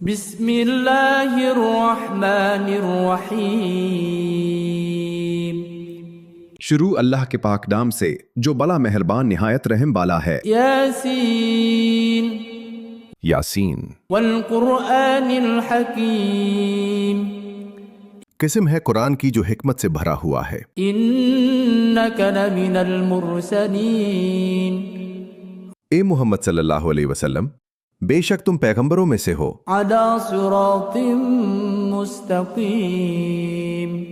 بسم اللہ الرحمن الرحیم۔ شروع اللہ کے پاک نام سے جو بڑا مہربان نہایت رحم والا ہے۔ یاسین یاسین۔ والقرآن الحکیم۔ قسم ہے قرآن کی جو حکمت سے بھرا ہوا ہے۔ انک لمن المرسلین۔ اے محمد صلی اللہ علیہ وسلم، بے شک تم پیغمبروں میں سے ہو۔ علی صراط مستقیم۔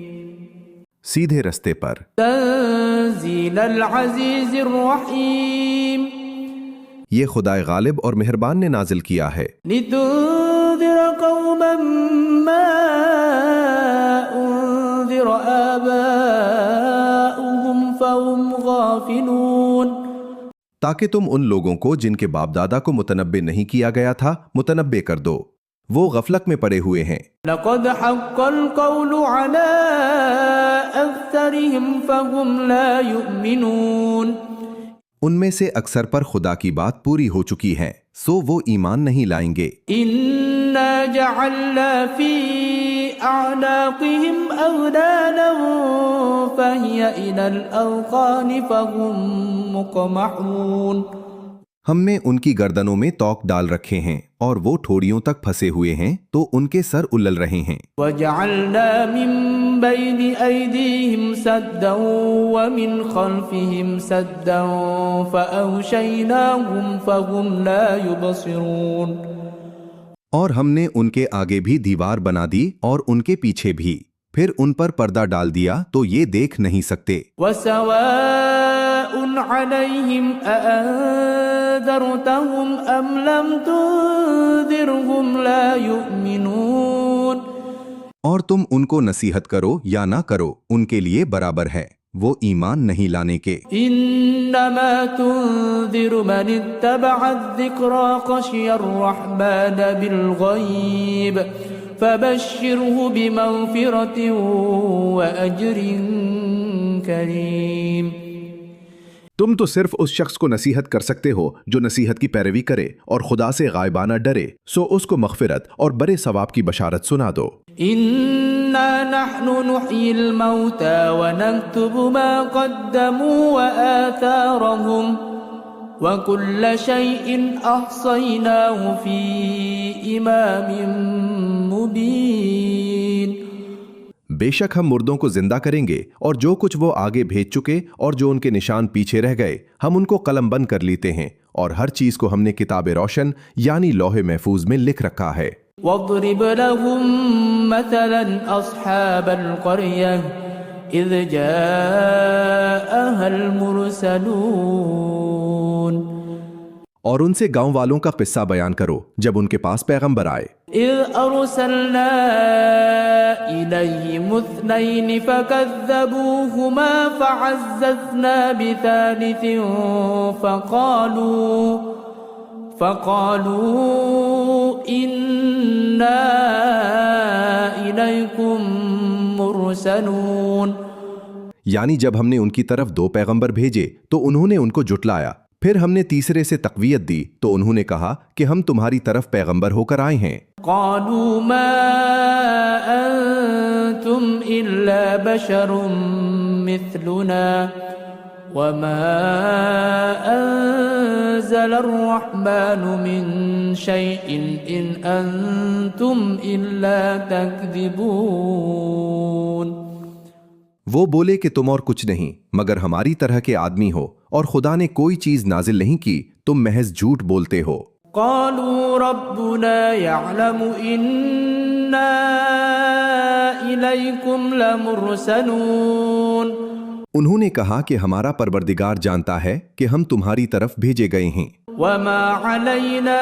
سیدھے رستے پر۔ تنزیل العزیز الرحیم۔ یہ خدائے غالب اور مہربان نے نازل کیا ہے۔ لتنذر قوما ما انذر آباؤهم فهم غافلون۔ تاکہ تم ان لوگوں کو جن کے باپ دادا کو متنبع نہیں کیا گیا تھا متنبع کر دو، وہ غفلت میں پڑے ہوئے ہیں۔ لقد حق القول على اکثرهم فهم لا يؤمنون۔ ان میں سے اکثر پر خدا کی بات پوری ہو چکی ہے، سو وہ ایمان نہیں لائیں گے۔ انا جعلنا في اعناقهم اغلالا فهي الى الاذقان فهم مقمحون۔ ہم نے ان کی گردنوں میں توق ڈال رکھے ہیں اور وہ ٹھوڑیوں تک پھنسے ہوئے ہیں تو ان کے سر الل رہے ہیں۔ وجعلنا من بين ايديهم سدا ومن خلفهم سدا فاغشيناهم فهم لا يبصرون۔ اور ہم نے ان کے آگے بھی دیوار بنا دی اور ان کے پیچھے بھی، پھر ان پر پردہ ڈال دیا تو یہ دیکھ نہیں سکتے۔ وسواء عليهم أأنذرتهم أم لم تنذرهم لا يؤمنون۔ اور تم ان کو نصیحت کرو یا نہ کرو، ان کے لیے برابر ہے، وہ ایمان نہیں لانے کے۔ انما تنذر من اتبع الذکر خشی الرحمن بالغیب فبشره بمغفرة وأجر کریم۔ تم تو صرف اس شخص کو نصیحت کر سکتے ہو جو نصیحت کی پیروی کرے اور خدا سے غائبانہ ڈرے، سو اس کو مغفرت اور بڑے ثواب کی بشارت سنا دو۔ انا نحن نحيي الموتى ونكتب ما قدموا وآثارهم وكل شيء احصيناه في امام مبين۔ بے شک ہم مردوں کو زندہ کریں گے اور جو کچھ وہ آگے بھیج چکے اور جو ان کے نشان پیچھے رہ گئے ہم ان کو قلم بند کر لیتے ہیں، اور ہر چیز کو ہم نے کتاب روشن یعنی لوح محفوظ میں لکھ رکھا ہے۔ واضرب لهم مثلا اصحاب القرية اذ جاءها المرسلون۔ اور ان سے گاؤں والوں کا قصہ بیان کرو جب ان کے پاس پیغمبر آئے۔ اذ ارسلنا الیہم اثنین فکذبوہما فعززنا بثالث فقالوا انا الیکم مرسلون۔ یعنی جب ہم نے ان کی طرف 2 پیغمبر بھیجے تو انہوں نے ان کو جھٹلایا، پھر ہم نے تیسرے سے تقویت دی تو انہوں نے کہا کہ ہم تمہاری طرف پیغمبر ہو کر آئے ہیں۔ قالوا ما انتم الا بشر مثلنا وما انزل الرحمن من شيء ان انتم الا تكذبون۔ وہ بولے کہ تم اور کچھ نہیں مگر ہماری طرح کے آدمی ہو، اور خدا نے کوئی چیز نازل نہیں کی، تم محض جھوٹ بولتے ہو۔ قالوا ربنا يعلم إنا إليكم لمرسلون۔ انہوں نے کہا کہ ہمارا پروردگار جانتا ہے کہ ہم تمہاری طرف بھیجے گئے ہیں۔ وما علينا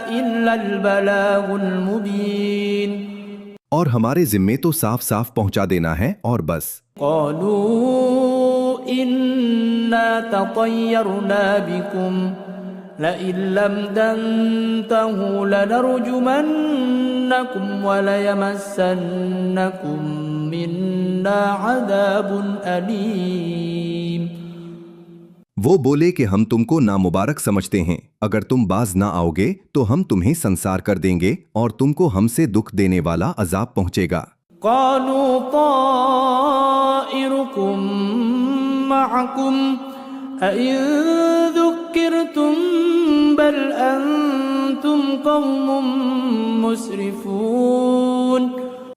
إلا البلاغ المبين۔ اور ہمارے ذمے تو صاف صاف پہنچا دینا ہے اور بس۔ قالوا إنا تطيرنا بكم لئن لم تنتهوا لنرجمنكم وليمسنكم منا عذاب أليم۔ وہ بولے کہ ہم تم کو نامبارک سمجھتے ہیں، اگر تم باز نہ آؤ گے تو ہم تمہیں سنسار کر دیں گے اور تم کو ہم سے دکھ دینے والا عذاب پہنچے گا۔ قالوا طائركم معكم أئن ذكرتم بل أنتم قوم مسرفون۔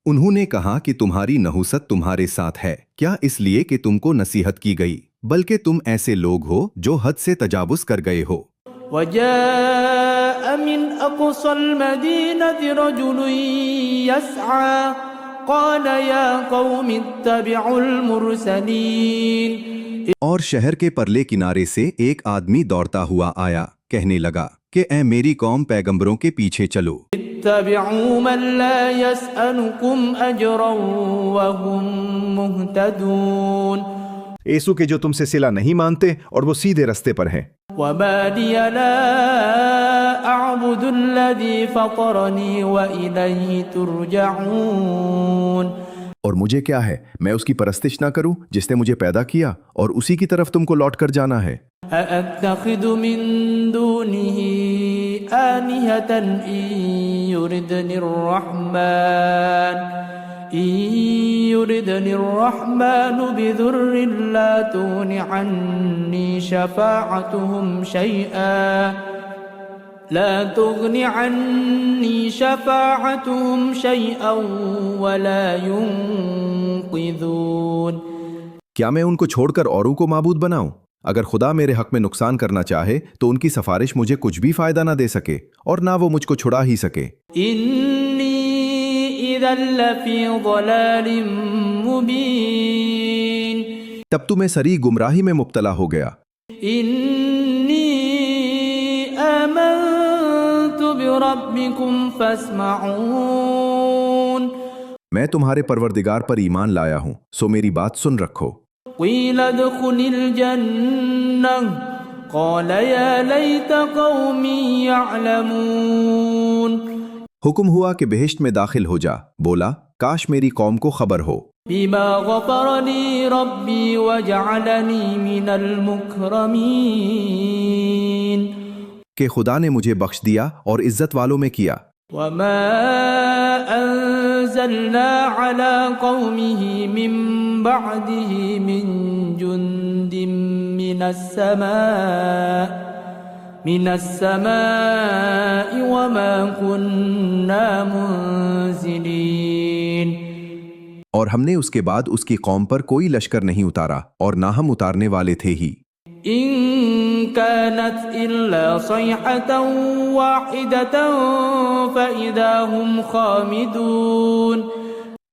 انہوں نے کہا کہ تمہاری نحوست تمہارے ساتھ ہے، کیا اس لیے کہ تم کو نصیحت کی گئی، بلکہ تم ایسے لوگ ہو جو حد سے تجاوز کر گئے ہو۔ وجاء من أقصى المدينة رجل يسعى قال يا قوم اتبعوا المرسلين۔ اور شہر کے پرلے کنارے سے ایک آدمی دوڑتا ہوا آیا، کہنے لگا کہ اے میری قوم، پیغمبروں کے پیچھے چلو۔ اتبعوا من لا يسألكم أجرا وهم مهتدون۔ یسوع کے جو تم سے صلہ نہیں مانتے اور وہ سیدھے رستے پر ہیں۔ وما لي لا أعبد الذي فطرني وإليه ترجعون۔ اور مجھے کیا ہے، میں اس کی پرستش نہ کروں جس نے مجھے پیدا کیا اور اسی کی طرف تم کو لوٹ کر جانا ہے۔ أأتخذ من دونه آلهة إن يردني الرحمن بضر لا تغن عني شفاعتهم شيئا ولا ينقذون۔ کیا میں ان کو چھوڑ کر اوروں کو معبود بناؤں؟ اگر خدا میرے حق میں نقصان کرنا چاہے تو ان کی سفارش مجھے کچھ بھی فائدہ نہ دے سکے اور نہ وہ مجھ کو چھڑا ہی سکے۔ انی اذا لفی ضلال مبین۔ تب تو میں سری گمراہی میں مبتلا ہو گیا۔ انی آمنت بربکم فاسمعون۔ میں تمہارے پروردگار پر ایمان لایا ہوں، سو میری بات سن رکھو۔ قیل ادخل الجنہ قال یا لیت قومی یعلمون۔ حکم ہوا کہ بہشت میں داخل ہو جا، بولا کاش میری قوم کو خبر ہو۔ بما غفر لی ربی وجعلنی من المکرمین۔ کہ خدا نے مجھے بخش دیا اور عزت والوں میں کیا۔ وما انزلنا على قومه من بعده من جند من السماء وما كنا منزلين۔ اور ہم نے اس کے بعد اس کی قوم پر کوئی لشکر نہیں اتارا اور نہ ہم اتارنے والے تھے ہی۔ ان كانت الا صيحة واحدة فاذا هم خامدون۔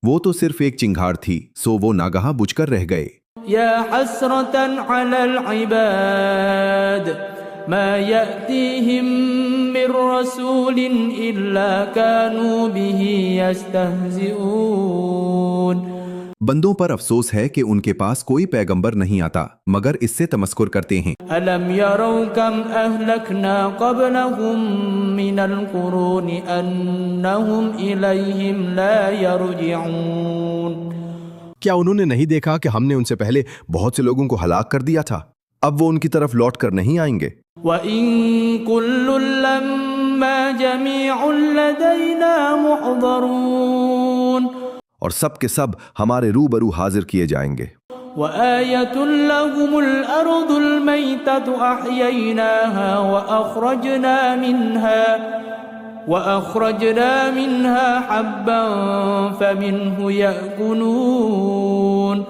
وہ تو صرف ایک چنگھاڑ تھی، سو وہ ناگہاں بجھ کر رہ گئے۔ یا حسرة على العباد ما يأتيهم من رسول الا كانوا به يستهزئون۔ بندوں پر افسوس ہے کہ ان کے پاس کوئی پیغمبر نہیں آتا مگر اس سے تمسخر کرتے ہیں۔ الم يروا كم اهلكنا قبلهم من القرون انهم اليهم لا يرجعون۔ کیا انہوں نے نہیں دیکھا کہ ہم نے ان سے پہلے بہت سے لوگوں کو ہلاک کر دیا تھا، اب وہ ان کی طرف لوٹ کر نہیں آئیں گے۔ وَإِن كُلٌّ لَّمَّا جَمِيعٌ لَّدَيْنَا مُحْضَرُونَ۔ اور سب کے سب ہمارے روبرو حاضر کیے جائیں گے۔ وَآيَةٌ لَّهُمُ الْأَرْضُ الْمَيْتَةُ أَحْيَيْنَاهَا وَأَخْرَجْنَا مِنْهَا حَبًّا فَمِنْهُ يَأْكُلُونَ۔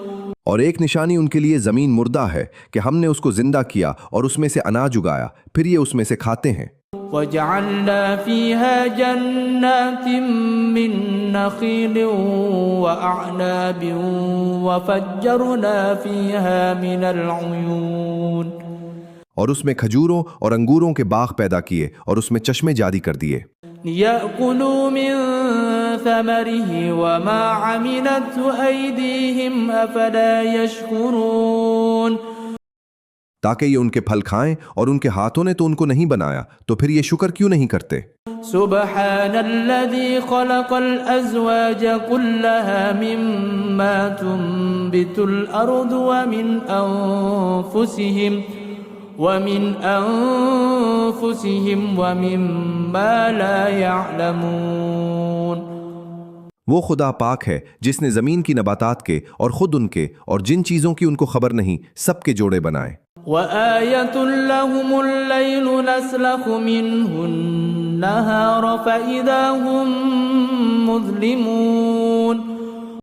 اور ایک نشانی ان کے لیے زمین مردہ ہے کہ ہم نے اس کو زندہ کیا اور اس میں سے اناج اگایا، پھر یہ اس میں سے کھاتے ہیں۔ وَجَعَلْنَا فِيهَا جَنَّاتٍ مِّن نَّخِيلٍ وَأَعْنَابٍ وَفَجَّرْنَا فِيهَا مِنَ الْعُيُونِ۔ اور اس میں کھجوروں اور انگوروں کے باغ پیدا کیے اور اس میں چشمے جاری کر دیے۔ لِيَأْكُلُوا مِن ثَمَرِهِ وَمَا عَمِلَتْهُ أَيْدِيهِمْ أَفَلَا يَشْكُرُونَ۔ تاکہ یہ ان کے پھل کھائیں اور ان کے ہاتھوں نے تو ان کو نہیں بنایا، تو پھر یہ شکر کیوں نہیں کرتے؟ سبحان الذي خلق الأزواج كلها مما تنبت الأرض ومن أنفسهم ومما لا يعلمون. وہ خدا پاک ہے جس نے زمین کی نباتات کے اور خود ان کے اور جن چیزوں کی ان کو خبر نہیں سب کے جوڑے بنائے. وآية لهم الليل نسلخ منه النهار فإذا هم مظلمون.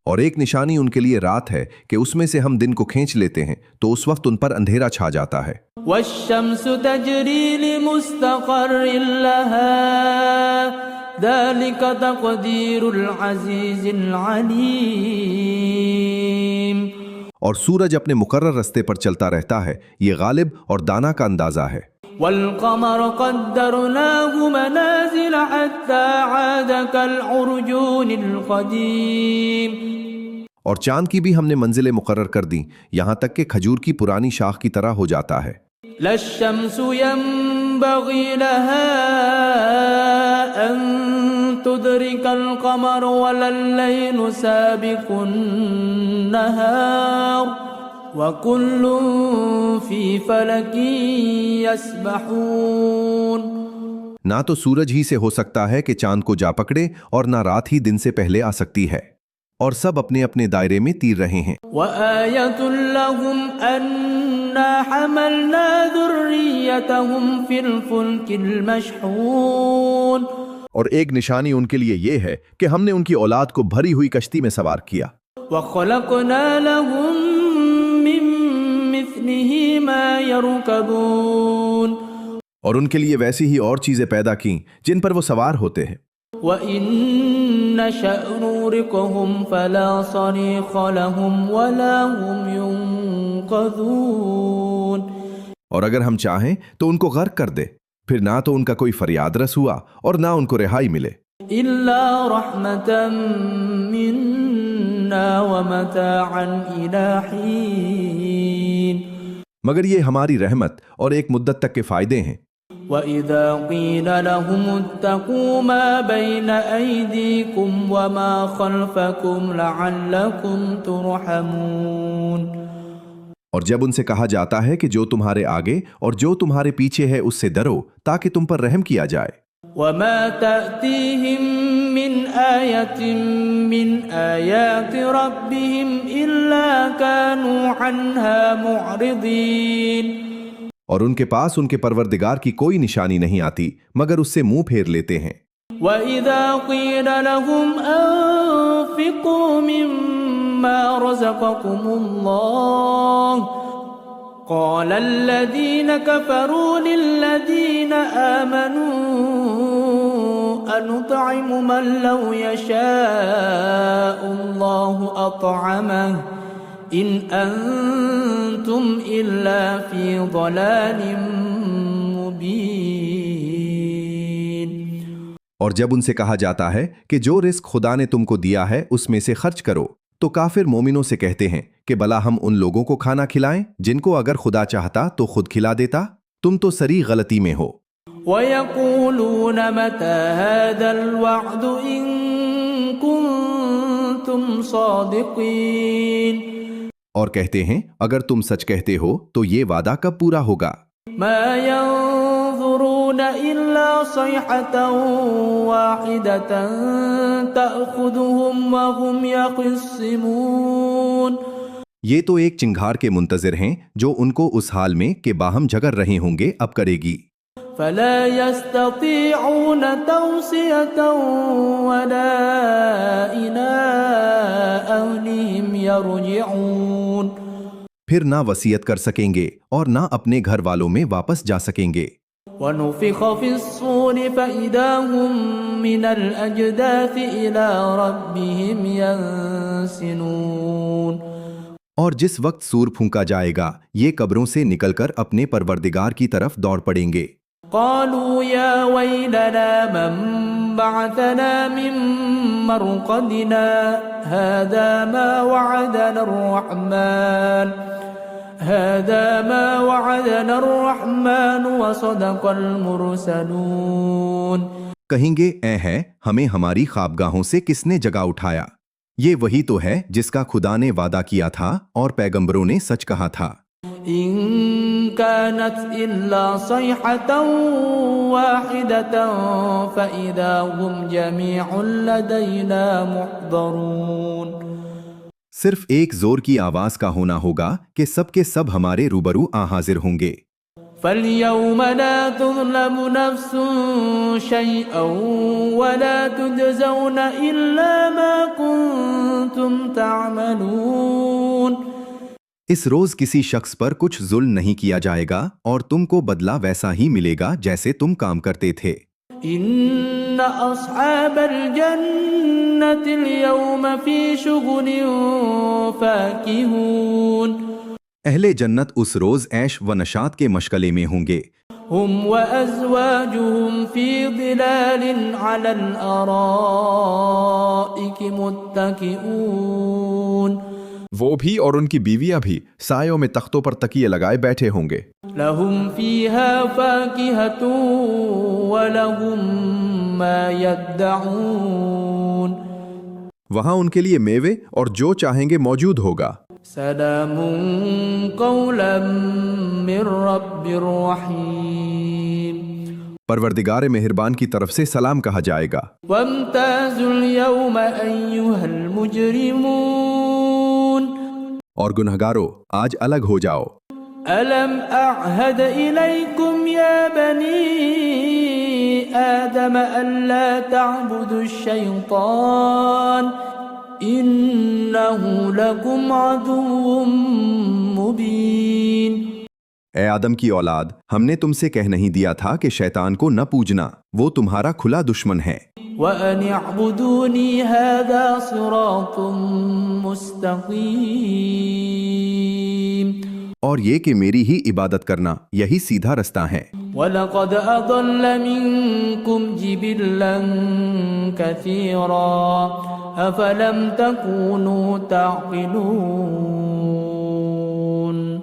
اور ایک نشانی ان کے لیے رات ہے کہ اس میں سے ہم دن کو کھینچ لیتے ہیں تو اس وقت ان پر اندھیرا چھا جاتا ہے. والشمس تجري لمستقر لها ذلك تقدير العزيز العليم. اور سورج اپنے مقرر رستے پر چلتا رہتا ہے، یہ غالب اور دانا کا اندازہ ہے. والقمر قدرناه منازل حتى عاد كالعرجون القديم. اور چاند کی بھی ہم نے منزلیں مقرر کر دیں یہاں تک کہ کھجور کی پرانی شاخ کی طرح ہو جاتا ہے. لا الشمس ينبغي لها أن تدرك القمر ولا الليل سابق النهار وكل في فلك يسبحون. نہ تو سورج ہی سے ہو سکتا ہے کہ چاند کو جا پکڑے اور نہ رات ہی دن سے پہلے آ سکتی ہے، اور سب اپنے اپنے دائرے میں تیر رہے ہیں. وآية لهم أنا حملنا ذريتهم في الفلك المشحون. اور ایک نشانی ان کے لیے یہ ہے کہ ہم نے ان کی اولاد کو بھری ہوئی کشتی میں سوار کیا. وخلقنا لهم من مثله ما يركبون. اور ان کے لیے ویسی ہی اور چیزیں پیدا کیں جن پر وہ سوار ہوتے ہیں. وَإِن نَّشَأْ نُغْرِقْهُمْ فَلَا صَرِيخَ لَهُمْ وَلَا هُمْ يُنقَذُونَ. اور اگر ہم چاہیں تو ان کو غرق کر دے، پھر نہ تو ان کا کوئی فریاد رس ہوا اور نہ ان کو رہائی ملے. إِلَّا رَحْمَةً مِّنَّا وَمَتَاعًا إِلَىٰ حِينٍ. مگر یہ ہماری رحمت اور ایک مدت تک کے فائدے ہیں. وَإِذَا قِيلَ لَهُمُ اتَّقُوا مَا بَيْنَ أَيْدِيكُمْ وَمَا خَلْفَكُمْ لَعَلَّكُمْ تُرْحَمُونَ. اور جب ان سے کہا جاتا ہے کہ جو تمہارے آگے اور جو تمہارے پیچھے ہے اس سے ڈرو تاکہ تم پر رحم کیا جائے. وَمَا تَأْتِيهِم مِّنْ آيَةٍ مِّنْ آيَاتِ رَبِّهِمْ إِلَّا كَانُوا عَنْهَا مُعْرِضِينَ. اور ان کے پاس ان کے پروردگار کی کوئی نشانی نہیں آتی مگر اس سے منہ پھیر لیتے ہیں. وَإِذَا قِيلَ لَهُمْ أَنفِقُوا مِمَّا رَزَقَكُمُ اللَّهُ قَالَ الَّذِينَ كَفَرُوا لِلَّذِينَ آمَنُوا أَنُطْعِمُ مَن لَّوْ يَشَاءُ اللَّهُ أَطْعَمَهُ إِنْ أَنْتُمْ إِلَّا فِي ضَلَالٍ مُبِينٍ. اور جب ان سے کہا جاتا ہے کہ جو رزق خدا نے تم کو دیا ہے اس میں سے خرچ کرو تو کافر مومنوں سے کہتے ہیں کہ بلا ہم ان لوگوں کو کھانا کھلائیں جن کو اگر خدا چاہتا تو خود کھلا دیتا، تم تو سری غلطی میں ہو. وَيَقُولُونَ مَتَى هَذَا الْوَعْدُ إِن كُنتُمْ صَادِقِينَ. اور کہتے ہیں اگر تم سچ کہتے ہو تو یہ وعدہ کب پورا ہوگا؟ مَا يَنظُرُونَ إِلَّا صَيْحَةً وَاحِدَةً تَأْخُذُهُمْ وَهُمْ يَخِصِّمُونَ. یہ تو ایک چنگھار کے منتظر ہیں جو ان کو اس حال میں کہ باہم جھگڑ رہے ہوں گے اب کرے گی. فَلَا يَسْتَطِيعُونَ تَوْصِيَةً وَلَا إِلَىٰ أَهْلِهِمْ يَرْجِعُونَ. پھر نہ وصیت کر سکیں گے اور نہ اپنے گھر والوں میں واپس جا سکیں گے. وَنُفِخَ فِي الصُّورِ فَإِذَا هُم مِّنَ الْأَجْدَاثِ إِلَىٰ رَبِّهِمْ يَنسِلُونَ. اور جس وقت سور پھونکا جائے گا یہ قبروں سے نکل کر اپنے پروردگار کی طرف دوڑ پڑیں گے. قالوا يا ويلنا من بعثنا من مرقدنا هذا ما وعدنا الرحمن وصدق المرسلون. کہیں گے اے ہے ہمیں ہماری خوابگاہوں سے کس نے جگا اٹھایا، یہ وہی تو ہے جس کا خدا نے وعدہ کیا تھا اور پیغمبروں نے سچ کہا تھا. إن كانت إلا صيحة واحدة فإذا هم جميع لدينا محضرون. صرف ایک زور کی آواز کا ہونا ہوگا کہ سب کے سب ہمارے روبرو حاضر ہوں گے. فَالْيَوْمَ لَا تُظْلَمُ نَفْسٌ شَيْئًا وَلَا تُجْزَوْنَ إِلَّا مَا كُنتُمْ تَعْمَلُونَ. اس روز کسی شخص پر کچھ ظلم نہیں کیا جائے گا اور تم کو بدلہ ویسا ہی ملے گا جیسے تم کام کرتے تھے. إِنَّ أَصْحَابَ الْجَنَّةِ الْيَوْمَ فِي شُغُلٍ فَاكِهُونَ. اہل جنت اس روز عیش و نشاط کے مشغلے میں ہوں گے. هم وأزواجهم في ظلال على الأرائك متكئون. وہ بھی اور ان کی بیویاں بھی سایوں میں تختوں پر تکیے لگائے بیٹھے ہوں گے. لهم فيها فاكهة ولهم ما يدعون. وہاں ان کے لیے میوے اور جو چاہیں گے موجود ہوگا. سلام قولا من رب الرحیم. پروردگار مہربان کی طرف سے سلام کہا جائے گا. وامتازوا اليوم أيها المجرمون. اور گنہگارو آج الگ ہو جاؤ. ألم أعهد إليكم يا بني آدم ألا تعبدوا الشيطان إنه لكم عدو مبين. اے آدم کی اولاد، ہم نے تم سے کہہ نہیں دیا تھا کہ شیطان کو نہ پوجنا، وہ تمہارا کھلا دشمن ہے. وَأَنِ اعْبُدُونِي هَذَا صِرَاطٌ مُسْتَقِيمٌ. اور یہ کہ میری ہی عبادت کرنا یہی سیدھا رستہ ہے. وَلَقَدْ أَضَلَّ مِنكُمْ جِبِلًّا كَثِيرًا أَفَلَمْ تَكُونُوا تَعْقِلُونَ.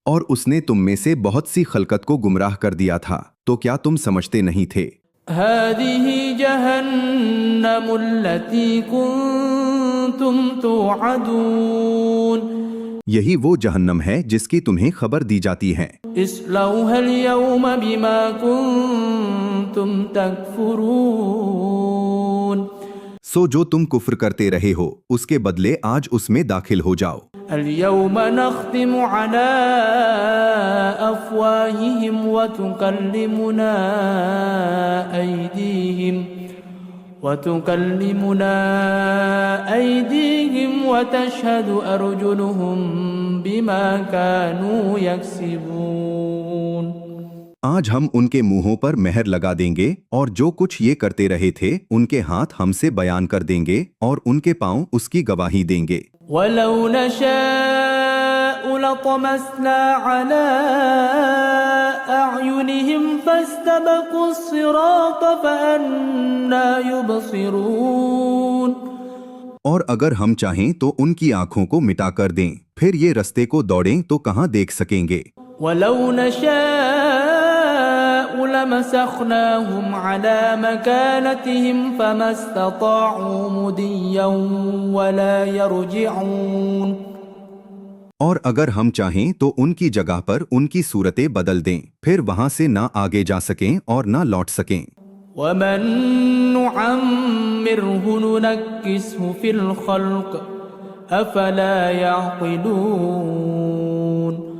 اور اس نے تم میں سے بہت سی خلقت کو گمراہ کر دیا تھا، تو کیا تم سمجھتے نہیں تھے؟ هَذِهِ جَهَنَّمُ الَّتِي كُنتُمْ تُوعَدُونَ. یہی وہ جہنم ہے جس کی تمہیں خبر دی جاتی ہے. اصلوها اليوم بما كنتم تكفرون. سو جو تم کفر کرتے رہے ہو اس کے بدلے آج اس میں داخل ہو جاؤ. اليوم نختم على أفواههم وتكلمنا أيديهم وتشهد أرجلهم بما كانوا يكسبون. آج ہم ان کے منہوں پر مہر لگا دیں گے اور جو کچھ یہ کرتے رہے تھے ان کے ہاتھ ہم سے بیان کر دیں گے اور ان کے پاؤں اس کی گواہی دیں گے. وَلَوْ نَشَاءُ لَطَمَسْنَا عَلَىٰ أَعْيُنِهِمْ فَاسْتَبَقُوا الصِّرَاطَ فَأَنَّىٰ يُبْصِرُونَ. اور اگر ہم چاہیں تو ان کی آنکھوں کو مٹا کر دیں، پھر یہ رستے کو دوڑیں تو کہاں دیکھ سکیں گے. وَلَوْ نَشَاءُ لَمَسَخْنَاهُمْ عَلَىٰ مَكَانَتِهِمْ فَمَا اسْتَطَاعُوا مُضِيًّا وَلَا يَرْجِعُونَ. اور اگر ہم چاہیں تو ان کی جگہ پر ان کی صورتیں بدل دیں، پھر وہاں سے نہ آگے جا سکیں اور نہ لوٹ سکیں. وَمَن نُعَمِّرْهُ نُنَكِّسْهُ فِي الْخَلْقِ أَفَلَا يَعْقِلُونَ.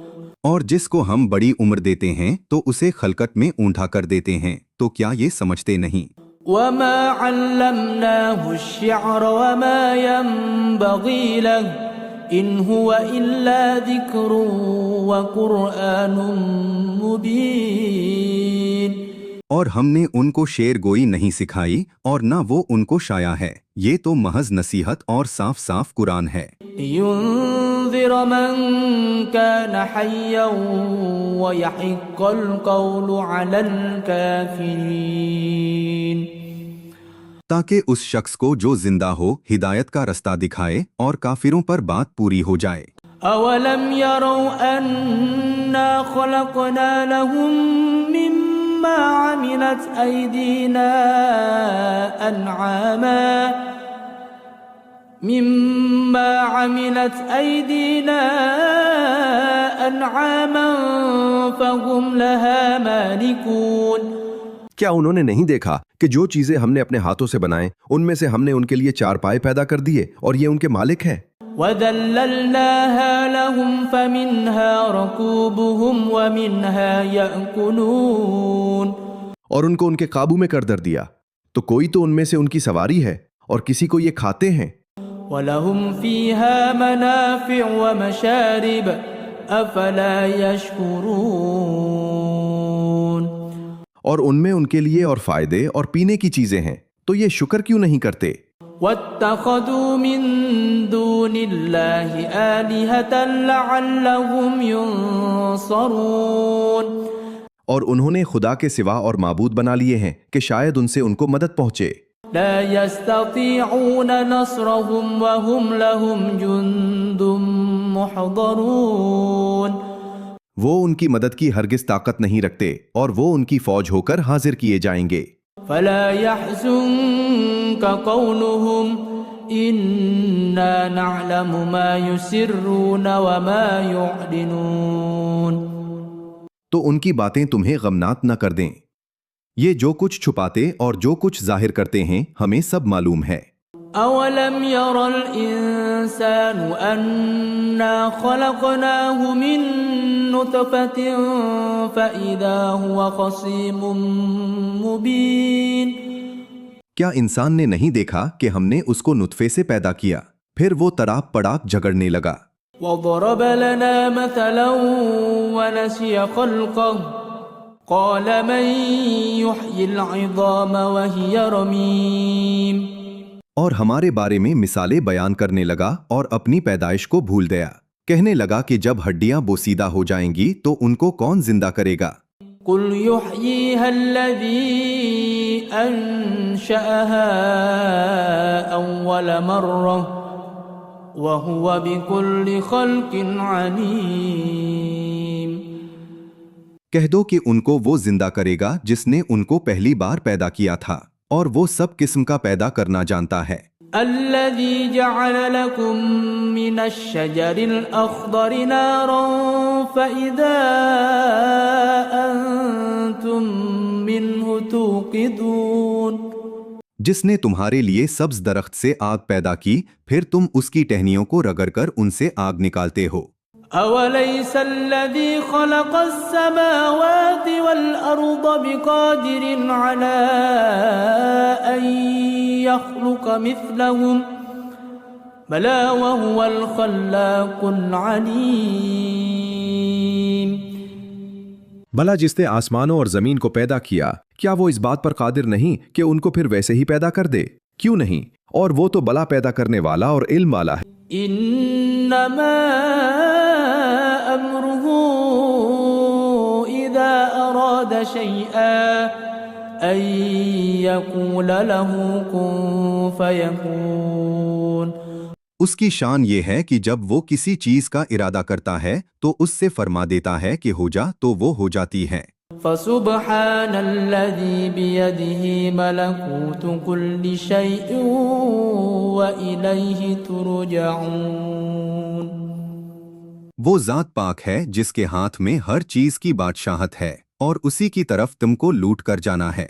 اور جس کو ہم بڑی عمر دیتے ہیں تو اسے خلقت میں اونٹھا کر دیتے ہیں، تو کیا یہ سمجھتے نہیں؟ وَمَا عَلَّمْنَاهُ الشِّعْرَ وَمَا يَنبَغِي لَهُ إِنْ هُوَ إِلَّا ذِكْرٌ وَقُرْآنٌ مُبِينٌ. اور ہم نے ان کو شعر گوئی نہیں سکھائی اور نہ وہ ان کو شایا ہے، یہ تو محض نصیحت اور صاف صاف قرآن ہے. لِيُنذِرَ مَن كَانَ حَيًّا وَيَحِقَّ الْقَوْلُ عَلَى الْكَافِرِينَ. تاکہ اس شخص کو جو زندہ ہو ہدایت کا رستہ دکھائے اور کافروں پر بات پوری ہو جائے. أَوَلَمْ يَرَوْا أَنَّا خَلَقْنَا لَهُم مِّمَّا عَمِلَتْ أَيْدِينَا أَنْعَامًا مما عملت أيدينا أنعاما فهم لها مالكون. کیا انہوں نے نہیں دیکھا کہ جو چیزیں ہم نے اپنے ہاتھوں سے بنائیں ان میں سے ہم نے ان کے لیے چارپائے پیدا کر دیے اور یہ ان کے مالک ہیں؟ وَذَلَّلْنَاهَا لَهُمْ فَمِنْهَا رَكُوبُهُمْ وَمِنْهَا يَأْكُلُونَ. اور ان کو ان کے قابو میں کر در دیا، تو کوئی تو ان میں سے ان کی سواری ہے اور کسی کو یہ کھاتے ہیں. وَلَهُمْ فِيهَا مَنَافِعُ وَمَشَارِبُ أَفَلَا يَشْكُرُونَ. اور ان میں ان کے لیے اور فائدے اور پینے کی چیزیں ہیں، تو یہ شکر کیوں نہیں کرتے؟ وَاتَّخَذُوا مِن دُونِ اللَّهِ آلِهَةً لَعَلَّهُمْ يُنصَرُونَ. اور انہوں نے خدا کے سوا اور معبود بنا لیے ہیں کہ شاید ان سے ان کو مدد پہنچے. لا يستطيعون نصرهم وهم لهم جند محضرون. وہ ان کی مدد کی ہرگز طاقت نہیں رکھتے اور وہ ان کی فوج ہو کر حاضر کیے جائیں گے. فلا يحزنك قولهم إنا نعلم ما يسرون وما يعلنون. تو ان کی باتیں تمہیں غمناک نہ کر دیں، یہ جو کچھ چھپاتے اور جو کچھ ظاہر کرتے ہیں ہمیں سب معلوم ہے. أولم ير الإنسان أنا خلقناه من نطفة فإذا هو خصيم مبين. کیا انسان نے نہیں دیکھا کہ ہم نے اس کو نطفے سے پیدا کیا پھر وہ تڑاک پڑاک جھگڑنے لگا. وضرب لنا مثلا ونسي خلقه قال من يحيي العظام وهي رميم. اور ہمارے بارے میں مثالیں بیان کرنے لگا اور اپنی پیدائش کو بھول گیا. کہنے لگا کہ جب ہڈیاں بوسیدہ ہو جائیں گی تو ان کو کون زندہ کرے گا؟ قل يحييها الذي أنشأها أول مرة وَهُوَ بِكُلِّ خَلْقٍ عَلِيمٌ. کہہ دو کہ ان کو وہ زندہ کرے گا جس نے ان کو پہلی بار پیدا کیا تھا اور وہ سب قسم کا پیدا کرنا جانتا ہے. الَّذِي جَعَلَ لَكُم مِّنَ الشَّجَرِ الْأَخْضَرِ نَارًا فَإِذَا أَنتُم مِّنْهُ تُوقِدُونَ. جس نے تمہارے لیے سبز درخت سے آگ پیدا کی پھر تم اس کی ٹہنیوں کو رگڑ کر ان سے آگ نکالتے ہو. أَوَلَيْسَ الَّذِي خَلَقَ السَّمَاوَاتِ وَالْأَرْضَ بِقَادِرٍ عَلَىٰ أَن يَخْلُقَ مِثْلَهُم بَلَىٰ وَهُوَ الْخَلَّاقُ الْعَلِيمُ. بھلا جس نے آسمانوں اور زمین کو پیدا کیا کیا وہ اس بات پر قادر نہیں کہ ان کو پھر ویسے ہی پیدا کر دے؟ کیوں نہیں؟ اور وہ تو بلا پیدا کرنے والا اور علم والا ہے. انما امره اذا اراد شيئا ان يقول له كن فيكون. اس کی شان یہ ہے کہ جب وہ کسی چیز کا ارادہ کرتا ہے تو اس سے فرما دیتا ہے کہ ہو جا تو وہ ہو جاتی ہے. فسبحان الذي بيده ملكوت كل شيء وإليه ترجعون. وہ ذات پاک ہے جس کے ہاتھ میں ہر چیز کی بادشاہت ہے اور اسی کی طرف تم کو لوٹ کر جانا ہے.